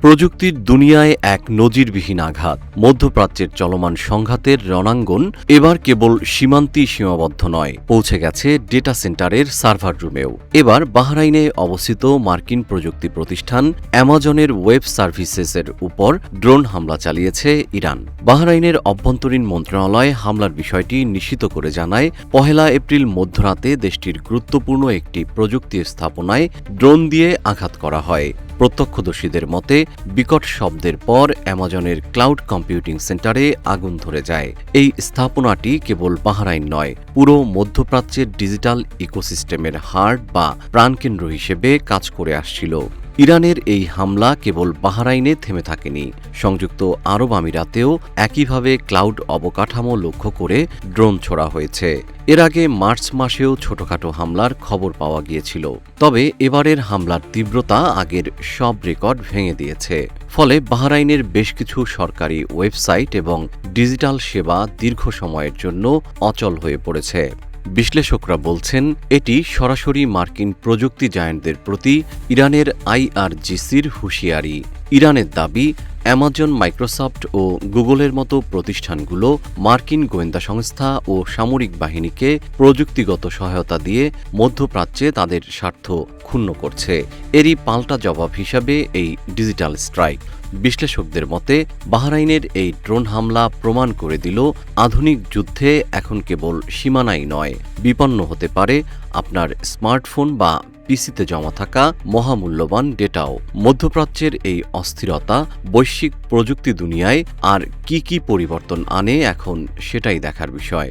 প্রযুক্তির দুনিয়ায় এক নজিরবিহীন আঘাত। মধ্যপ্রাচ্যের চলমান সংঘাতের রণাঙ্গন এবার কেবল সীমান্তেই সীমাবদ্ধ নয়, পৌঁছে গেছে ডেটা সেন্টারের সার্ভার রুমেও। এবার বাহরাইনে অবস্থিত মার্কিন প্রযুক্তি প্রতিষ্ঠান অ্যামাজনের ওয়েব সার্ভিসেসের উপর ড্রোন হামলা চালিয়েছে ইরান। বাহরাইনের অভ্যন্তরীণ মন্ত্রণালয় হামলার বিষয়টি নিশ্চিত করে জানায়, 1 এপ্রিল মধ্যরাতে দেশটির গুরুত্বপূর্ণ একটি প্রযুক্তি স্থাপনায় ড্রোন দিয়ে আঘাত করা হয়। প্রত্যক্ষদর্শীদের মতে, বিকট শব্দের পর অ্যামাজনের ক্লাউড কম্পিউটিং সেন্টারে আগুন ধরে যায়। এই স্থাপনাটি কেবল বাহরাইন নয়, পুরো মধ্যপ্রাচ্যের ডিজিটাল ইকোসিস্টেমের হার্ট বা প্রাণকেন্দ্র হিসেবে কাজ করে আসছিল। ইরানের এই হামলা কেবল বাহরাইনে থেমে থাকেনি, সংযুক্ত আরব আমিরাতেও একইভাবে ক্লাউড অবকাঠামো লক্ষ্য করে ড্রোন ছোড়া হয়েছে। এর আগে মার্চ মাসেও ছোটখাটো হামলার খবর পাওয়া গিয়েছিল, তবে এবারের হামলার তীব্রতা আগের সব রেকর্ড ভেঙে দিয়েছে। ফলে বাহরাইনের বেশ কিছু সরকারি ওয়েবসাইট এবং ডিজিটাল সেবা দীর্ঘ সময়ের জন্য অচল হয়ে পড়েছে। বিশ্লেষকরা বলছেন, এটি সরাসরি মার্কিন প্রযুক্তি জায়ান্টদের প্রতি ইরানের আইআরজিসির হুঁশিয়ারি। ইরানের দাবি, অ্যামাজন, মাইক্রোসফট ও গুগলের মতো প্রতিষ্ঠানগুলো মার্কিন গোয়েন্দা সংস্থা ও সামরিক বাহিনীকে প্রযুক্তিগত সহায়তা দিয়ে মধ্যপ্রাচ্যে তাদের স্বার্থ ক্ষুণ্ণ করছে। এরই পাল্টা জবাব হিসাবে এই ডিজিটাল স্ট্রাইক। বিশ্লেষকদের মতে, বাহরাইনের এই ড্রোন হামলা প্রমাণ করে দিল, আধুনিক যুদ্ধে এখন কেবল সীমানাই নয়, বিপন্ন হতে পারে আপনার স্মার্টফোন বা পিসিতে জমা থাকা মহামূল্যবান ডেটাও। মধ্যপ্রাচ্যের এই অস্থিরতা বৈশ্বিক প্রযুক্তি দুনিয়ায় আর কি পরিবর্তন আনে, এখন সেটাই দেখার বিষয়।